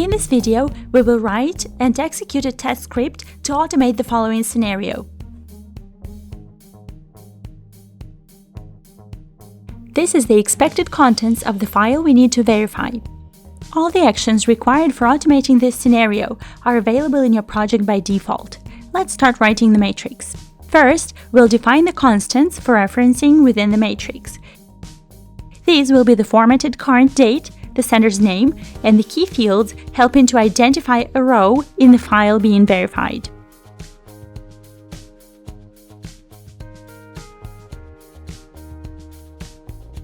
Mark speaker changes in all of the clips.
Speaker 1: In this video, we will write and execute a test script to automate the following scenario. This is the expected contents of the file we need to verify. All the actions required for automating this scenario are available in your project by default. Let's start writing the matrix. First, we'll define the constants for referencing within the matrix. These will be the formatted current date, the sender's name, and the key fields helping to identify a row in the file being verified.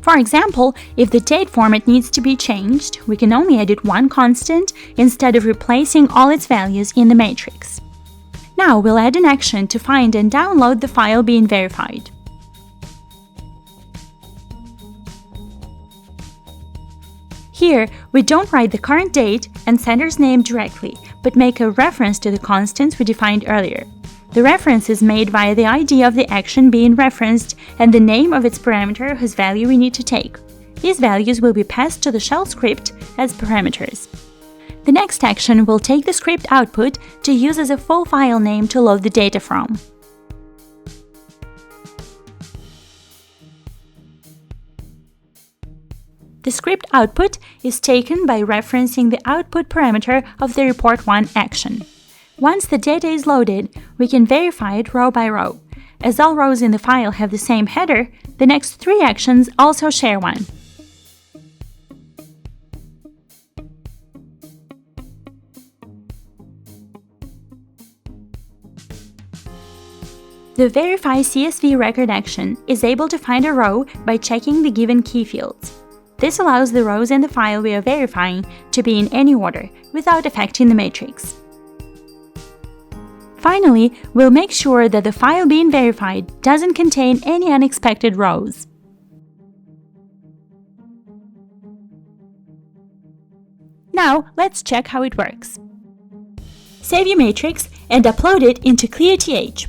Speaker 1: For example, if the date format needs to be changed, we can only edit one constant instead of replacing all its values in the matrix. Now we'll add an action to find and download the file being verified. Here, we don't write the current date and sender's name directly, but make a reference to the constants we defined earlier. The reference is made via the ID of the action being referenced and the name of its parameter whose value we need to take. These values will be passed to the shell script as parameters. The next action will take the script output to use as a full file name to load the data from. The script output is taken by referencing the output parameter of the report1 action. Once the data is loaded, we can verify it row by row. As all rows in the file have the same header, the next three actions also share one. The Verify CSV record action is able to find a row by checking the given key fields. This allows the rows in the file we are verifying to be in any order, without affecting the matrix. Finally, we'll make sure that the file being verified doesn't contain any unexpected rows. Now, let's check how it works. Save your matrix and upload it into ClearTH.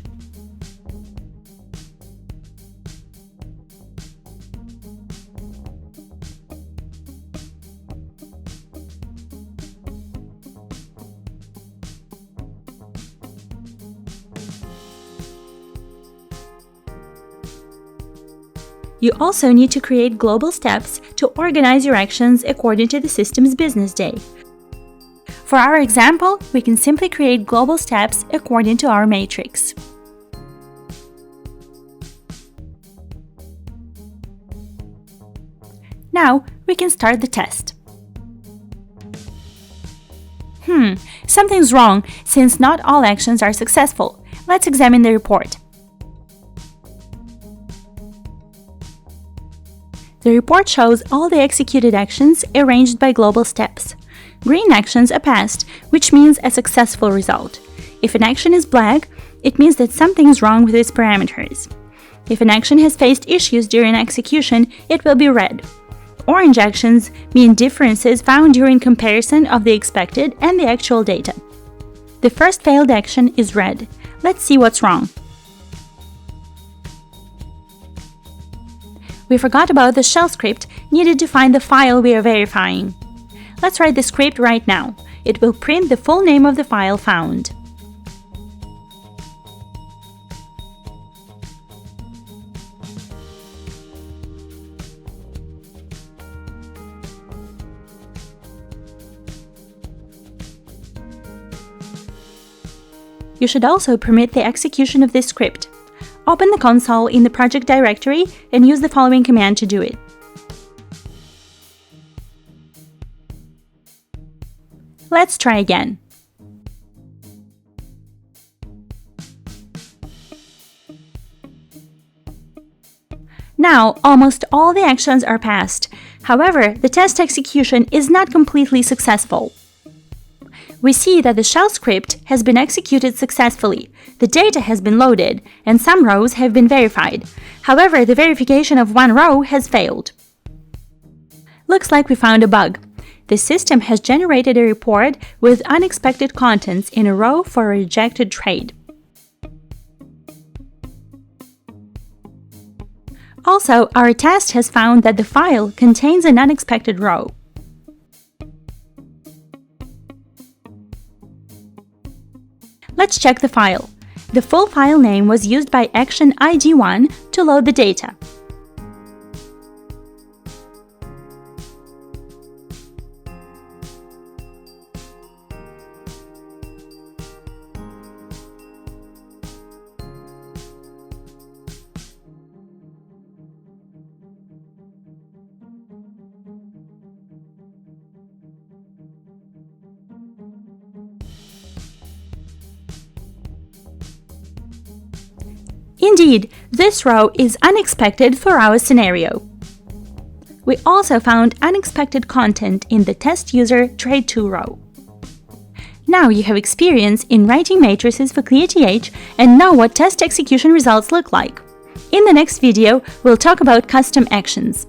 Speaker 1: You also need to create global steps to organize your actions according to the system's business day. For our example, we can simply create global steps according to our matrix. Now, we can start the test. Something's wrong, since not all actions are successful. Let's examine the report. The report shows all the executed actions arranged by global steps. Green actions are passed, which means a successful result. If an action is black, it means that something is wrong with its parameters. If an action has faced issues during execution, it will be red. Orange actions mean differences found during comparison of the expected and the actual data. The first failed action is red. Let's see what's wrong. We forgot about the shell script needed to find the file we are verifying. Let's write the script right now. It will print the full name of the file found. You should also permit the execution of this script. Open the console in the project directory and use the following command to do it. Let's try again. Now, almost all the actions are passed. However, the test execution is not completely successful. We see that the shell script has been executed successfully, the data has been loaded, and some rows have been verified. However, the verification of one row has failed. Looks like we found a bug. The system has generated a report with unexpected contents in a row for a rejected trade. Also, our test has found that the file contains an unexpected row. Let's check the file. The full file name was used by action ID1 to load the data. Indeed, this row is unexpected for our scenario. We also found unexpected content in the test user trade2 row. Now you have experience in writing matrices for ClearTH and know what test execution results look like. In the next video, we'll talk about custom actions.